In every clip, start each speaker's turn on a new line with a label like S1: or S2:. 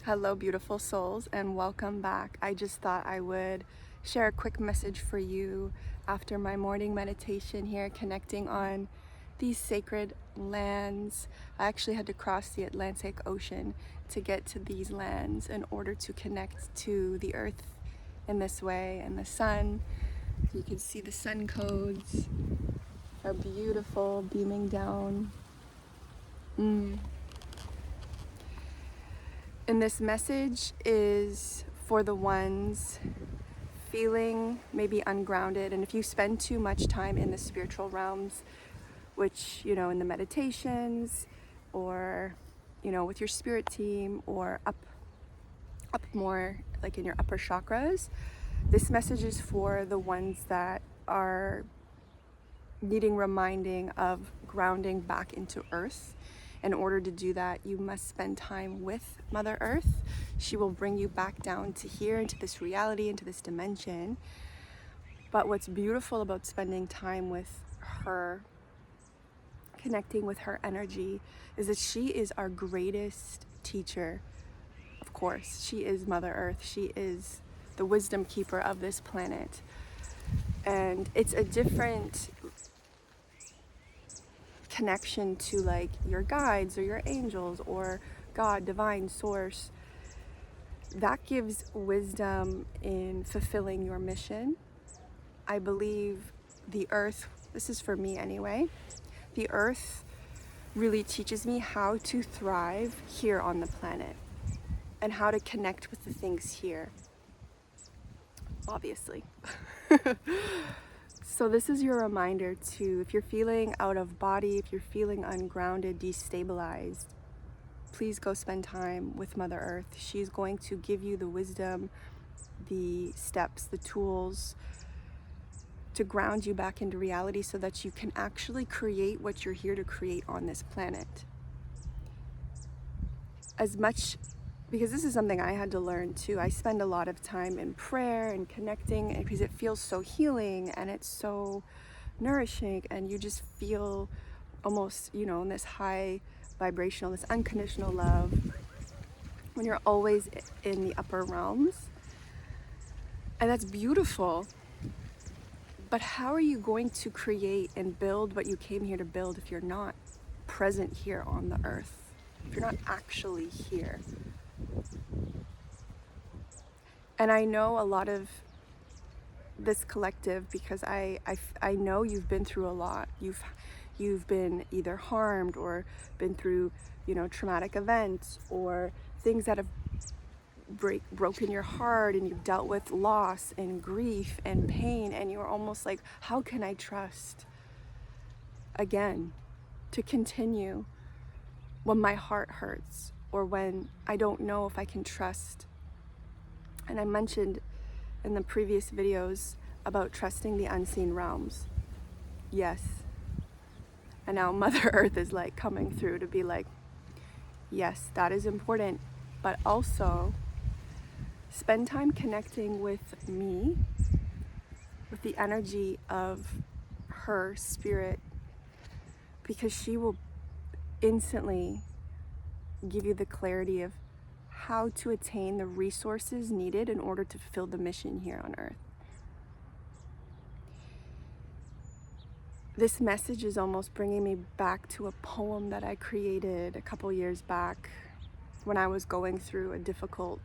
S1: Hello, beautiful souls, and welcome back. I just thought I would share a quick message for you after my morning meditation here, connecting on these sacred lands. I actually had to cross the Atlantic Ocean to get to these lands in order to connect to the earth in this way, and the sun. You can see the sun codes are beautiful, beaming down. And this message is for the ones feeling maybe ungrounded. And if you spend too much time in the spiritual realms, which, in the meditations or, with your spirit team or up more like in your upper chakras, this message is for the ones that are needing reminding of grounding back into earth. In order to do that, you must spend time with Mother Earth. She will bring you back down to here, into this reality, into this dimension. But what's beautiful about spending time with her, connecting with her energy, is that she is our greatest teacher. Of course, she is Mother Earth. She is the wisdom keeper of this planet. And it's a different connection to like your guides or your angels or God, divine source. That gives wisdom in fulfilling your mission. I believe the earth, this is for me anyway, the earth really teaches me how to thrive here on the planet and how to connect with the things here, obviously. So this is your reminder to, if you're feeling out of body, if you're feeling ungrounded, destabilized, please go spend time with Mother Earth. She's going to give you the wisdom, the steps, the tools to ground you back into reality so that you can actually create what you're here to create on this planet. As much, because this is something I had to learn too. I spend a lot of time in prayer and connecting because it feels so healing and it's so nourishing, and you just feel almost, in this high vibrational, this unconditional love when you're always in the upper realms. And that's beautiful. But how are you going to create and build what you came here to build if you're not present here on the earth? If you're not actually here? And I know a lot of this collective, because I know you've been through a lot. You've been either harmed or been through, traumatic events or things that have broken your heart, and you've dealt with loss and grief and pain, and you're almost like, how can I trust again to continue when my heart hurts or when I don't know if I can trust? And I mentioned in the previous videos about trusting the unseen realms. Yes. And now Mother Earth is like coming through to be like, yes, that is important, but also spend time connecting with me, with the energy of her spirit, because she will instantly give you the clarity of how to attain the resources needed in order to fulfill the mission here on earth. This message is almost bringing me back to a poem that I created a couple years back when I was going through a difficult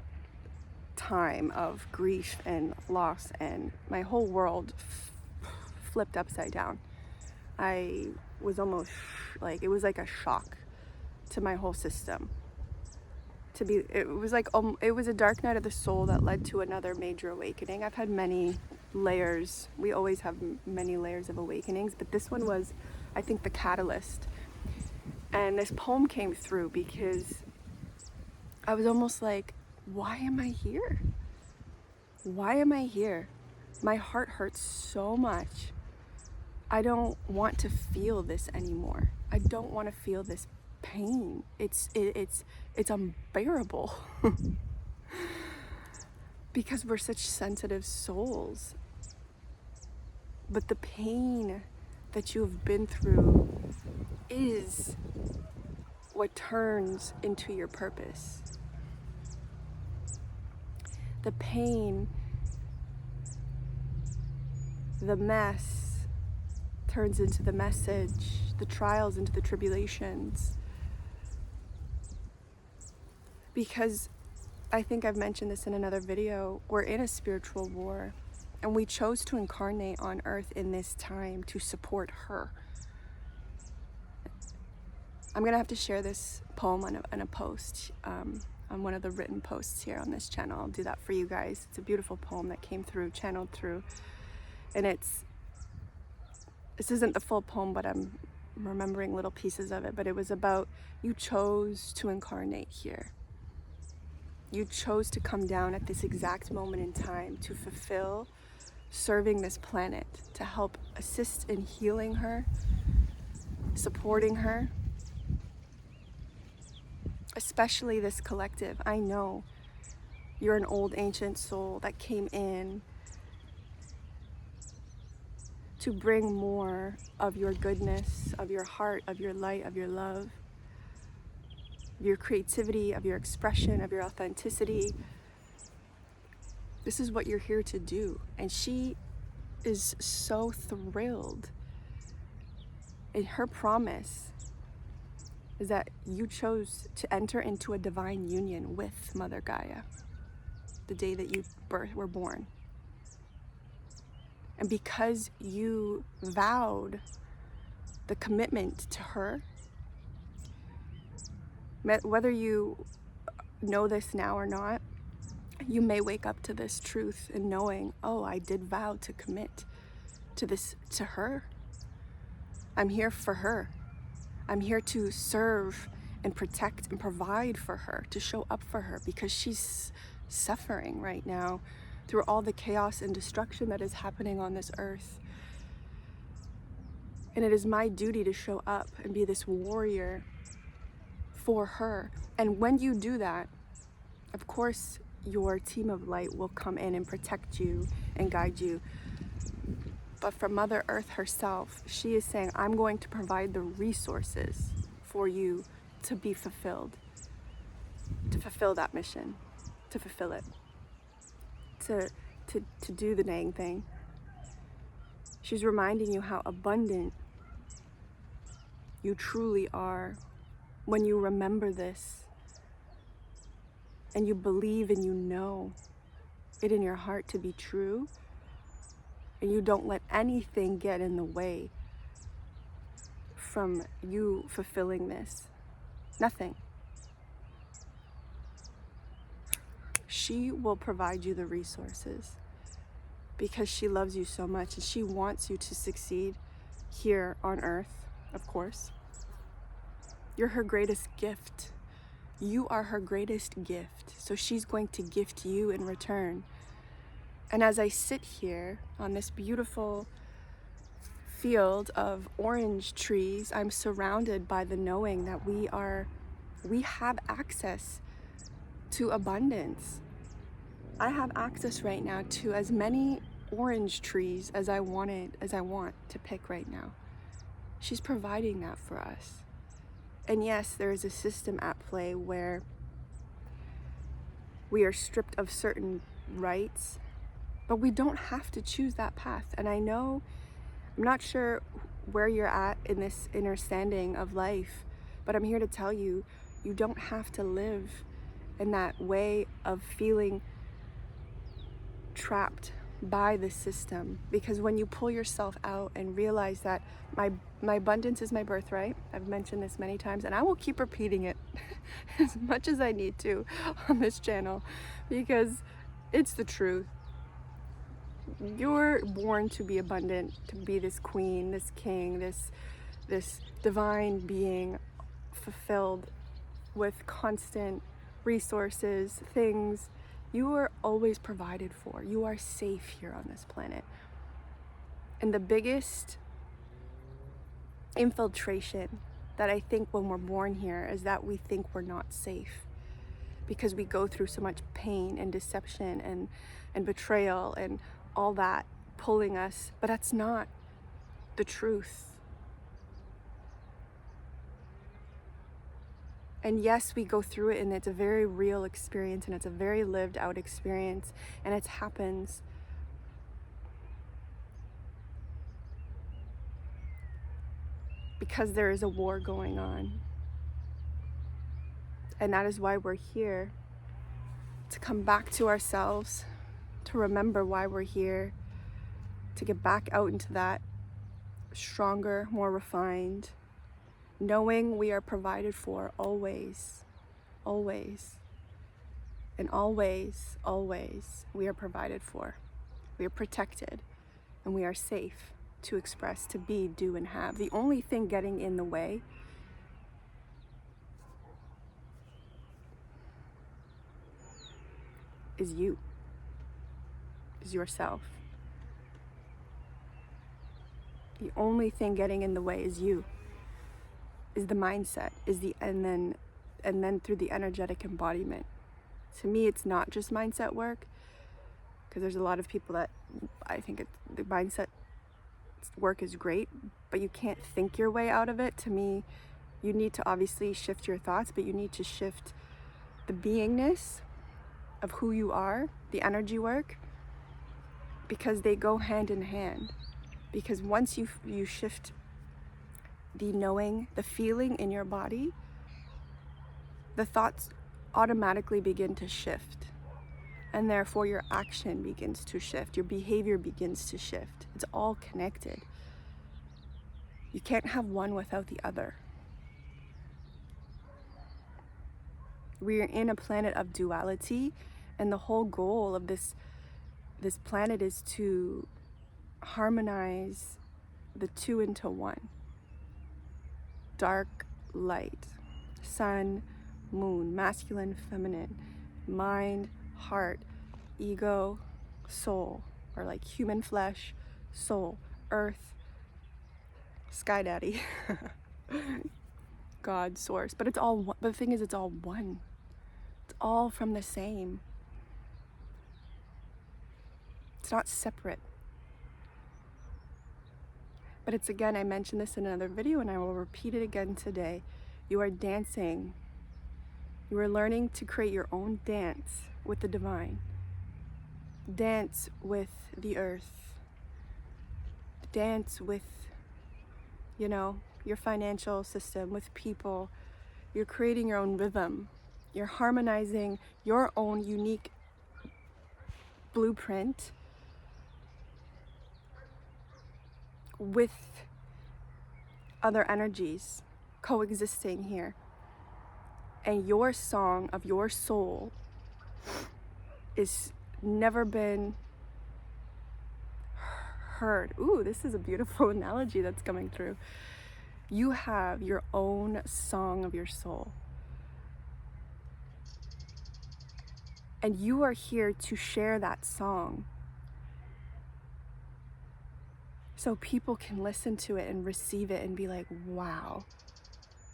S1: time of grief and loss, and my whole world flipped upside down. I was almost like, it was like a shock to my whole system. It was a dark night of the soul that led to another major awakening. I've had many layers. We always have many layers of awakenings, but this one was, I think, the catalyst. And this poem came through because I was almost like, why am I here? Why am I here? My heart hurts so much. I don't want to feel this anymore. I don't want to feel this pain. It's unbearable. Because we're such sensitive souls. But the pain that you have been through is what turns into your purpose. the pain, the mess turns into the message, the trials into the tribulations. Because I think I've mentioned this in another video, we're in a spiritual war, and we chose to incarnate on earth in this time to support her. I'm gonna have to share this poem on a post, on one of the written posts here on this channel. I'll do that for you guys. It's a beautiful poem that came through, channeled through, and this isn't the full poem, but I'm remembering little pieces of it, but it was about, you chose to incarnate here. You chose to come down at this exact moment in time to fulfill serving this planet, to help assist in healing her, supporting her, especially this collective. I know you're an old ancient soul that came in to bring more of your goodness, of your heart, of your light, of your love, of your creativity, of your expression, of your authenticity. This is what you're here to do. And she is so thrilled. And her promise is that you chose to enter into a divine union with Mother Gaia the day that you were born. And because you vowed the commitment to her, whether you know this now or not, you may wake up to this truth and knowing, oh, I did vow to commit to this, to her. I'm here for her. I'm here to serve and protect and provide for her, to show up for her, because she's suffering right now through all the chaos and destruction that is happening on this earth. And it is my duty to show up and be this warrior for her. And when you do that, of course, your team of light will come in and protect you and guide you. But for Mother Earth herself, she is saying, I'm going to provide the resources for you to be fulfilled, to fulfill that mission, to fulfill it, to do the dang thing. She's reminding you how abundant you truly are when you remember this and you believe and you know it in your heart to be true, and you don't let anything get in the way from you fulfilling this. Nothing. She will provide you the resources because she loves you so much, and she wants you to succeed here on earth, of course. You're her greatest gift. You are her greatest gift. So she's going to gift you in return. And as I sit here on this beautiful field of orange trees, I'm surrounded by the knowing that we have access to abundance. I have access right now to as many orange trees as I want to pick right now. She's providing that for us. And yes, there is a system at play where we are stripped of certain rights, but we don't have to choose that path. And I know, I'm not sure where you're at in this understanding of life, but I'm here to tell you, you don't have to live in that way of feeling trapped by the system. Because when you pull yourself out and realize that my abundance is my birthright, I've mentioned this many times, and I will keep repeating it as much as I need to on this channel, because it's the truth. You're born to be abundant, to be this queen, this king, this divine being, fulfilled with constant resources, things. You are always provided for. You are safe here on this planet. And the biggest infiltration that I think when we're born here is that we think we're not safe, because we go through so much pain and deception and betrayal and all that pulling us. But that's not the truth. And yes, we go through it, and it's a very real experience, and it's a very lived out experience, and it happens. Because there is a war going on. And that is why we're here, to come back to ourselves, to remember why we're here, to get back out into that stronger, more refined, knowing we are provided for always, always, and always, always we are provided for. We are protected, and we are safe to express, to be, do, and have. The only thing getting in the way is you, is yourself. The only thing getting in the way is you, is the mindset, is the and then through the energetic embodiment. To me, it's not just mindset work, because there's a lot of people that I think the mindset work is great, but you can't think your way out of it. To me, you need to obviously shift your thoughts, but you need to shift the beingness of who you are, the energy work, because they go hand in hand. Because once you shift the knowing, the feeling in your body, the thoughts automatically begin to shift. And therefore your action begins to shift, your behavior begins to shift. It's all connected. You can't have one without the other. We are in a planet of duality, and the whole goal of this planet is to harmonize the two into one. Dark, light, sun, moon, masculine, feminine, mind, heart, ego, soul, or like human flesh, soul, earth, sky daddy, God, source. But it's all, but the thing is, it's all one. It's all from the same. It's not separate. But it's, again, I mentioned this in another video, and I will repeat it again today. You are dancing. You are learning to create your own dance with the divine. Dance with the earth. Dance with, your financial system, with people. You're creating your own rhythm. You're harmonizing your own unique blueprint with other energies coexisting here. And your song of your soul is never been heard. Ooh, this is a beautiful analogy that's coming through. You have your own song of your soul. And you are here to share that song, so people can listen to it and receive it and be like, wow,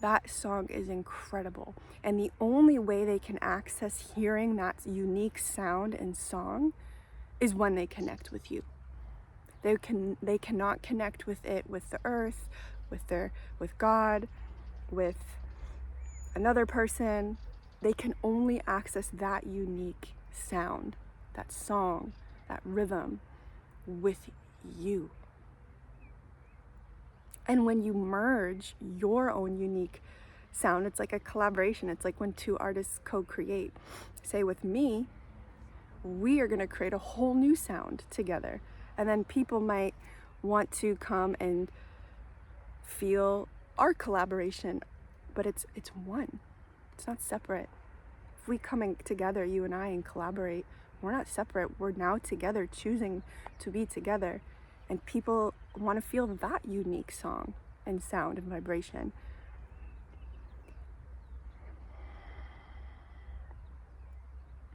S1: that song is incredible. And the only way they can access hearing that unique sound and song is when they connect with you. They cannot connect with it, with the earth, with God, with another person. They can only access that unique sound, that song, that rhythm with you. And when you merge your own unique sound, it's like a collaboration. It's like when two artists co-create. Say with me, we are going to create a whole new sound together. And then people might want to come and feel our collaboration, but it's one. It's not separate. If we come together, you and I, and collaborate, we're not separate. We're now together, choosing to be together. And people want to feel that unique song and sound and vibration.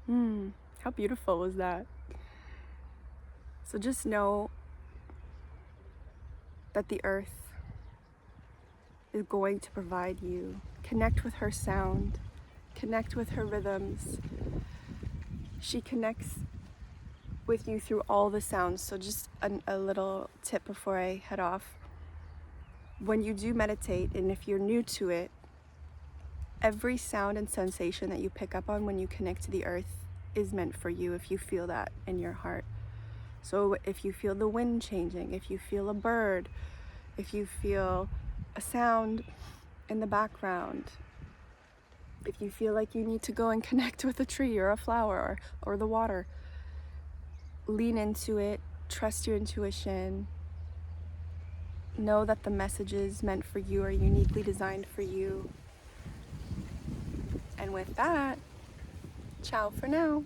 S1: How beautiful was that? So just know that the earth is going to provide you. Connect with her sound. Connect with her rhythms. She connects with you through all the sounds. So just a little tip before I head off. When you do meditate, and if you're new to it, Every sound and sensation that you pick up on when you connect to the earth is meant for you if you feel that in your heart. So if you feel the wind changing, if you feel a bird, if you feel a sound in the background, if you feel like you need to go and connect with a tree or a flower or the water, lean into it, trust your intuition, know that the messages meant for you are uniquely designed for you. And with that, ciao for now.